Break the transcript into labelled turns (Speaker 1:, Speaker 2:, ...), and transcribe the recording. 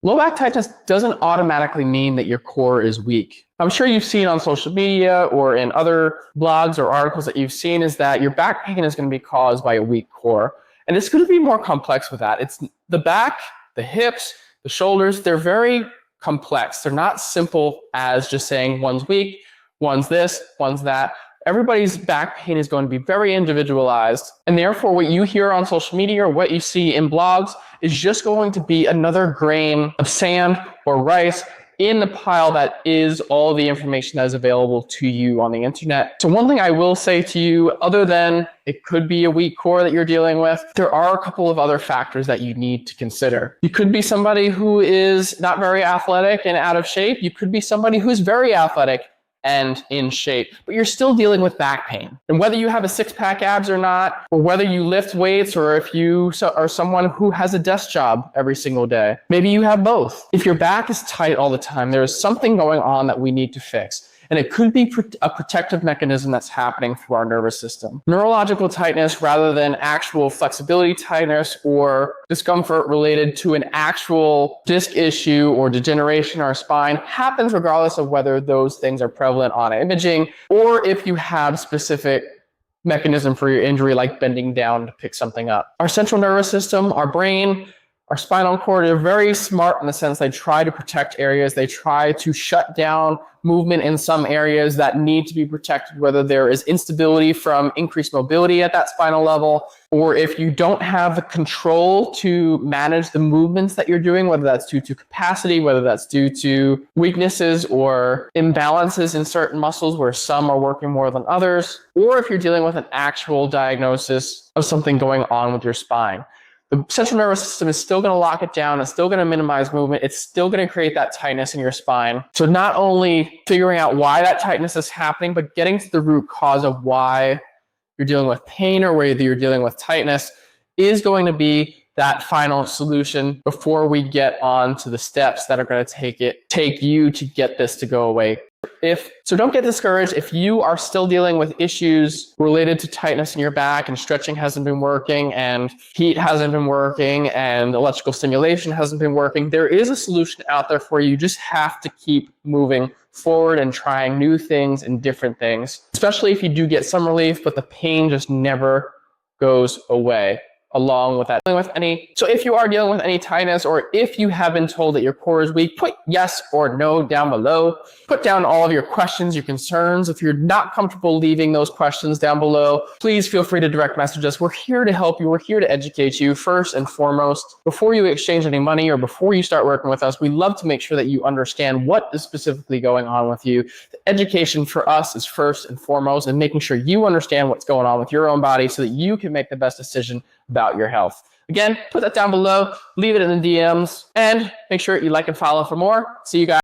Speaker 1: Low back tightness doesn't automatically mean that your core is weak. I'm sure you've seen on social media or in other blogs or articles that you've seen is that your back pain is going to be caused by a weak core. And it's going to be more complex with that. It's the back, the hips, the shoulders, they're very complex. They're not simple as just saying one's weak, one's this, one's that. Everybody's back pain is going to be very individualized. And therefore, what you hear on social media or what you see in blogs is just going to be another grain of sand or rice in the pile that is all the information that is available to you on the internet. So one thing I will say to you, other than it could be a weak core that you're dealing with, there are a couple of other factors that you need to consider. You could be somebody who is not very athletic and out of shape. You could be somebody who's very athletic and in shape, but you're still dealing with back pain. And whether you have a six-pack abs or not, or whether you lift weights, or if you are someone who has a desk job every single day, maybe you have both. If your back is tight all the time, there is something going on that we need to fix. And it could be a protective mechanism that's happening through our nervous system. Neurological tightness, rather than actual flexibility tightness or discomfort related to an actual disc issue or degeneration in our spine, happens regardless of whether those things are prevalent on imaging or if you have specific mechanism for your injury, like bending down to pick something up. Our central nervous system, our brain, our spinal cord are very smart in the sense they try to protect areas. They try to shut down movement in some areas that need to be protected, whether there is instability from increased mobility at that spinal level, or if you don't have the control to manage the movements that you're doing, whether that's due to capacity, whether that's due to weaknesses or imbalances in certain muscles where some are working more than others, or if you're dealing with an actual diagnosis of something going on with your spine. The central nervous system is still going to lock it down. It's still going to minimize movement. It's still going to create that tightness in your spine. So not only figuring out why that tightness is happening, but getting to the root cause of why you're dealing with pain or whether you're dealing with tightness is going to be that final solution before we get on to the steps that are going to take you to get this to go away. So don't get discouraged if you are still dealing with issues related to tightness in your back and stretching hasn't been working and heat hasn't been working and electrical stimulation hasn't been working. There is a solution out there for you. You just have to keep moving forward and trying new things and different things, especially if you do get some relief, but the pain just never goes away. Along with that, so if you are dealing with any tightness, or if you have been told that your core is weak, put yes or no down below. Put down all of your questions, your concerns. If you're not comfortable leaving those questions down below, please feel free to direct message us. We're here to help you. We're here to educate you first and foremost. Before you exchange any money or before you start working with us, we love to make sure that you understand what is specifically going on with you. The education for us is first and foremost, and making sure you understand what's going on with your own body so that you can make the best decision about your health. Again, put that down below, leave it in the DMs, and make sure you like and follow for more. See you guys.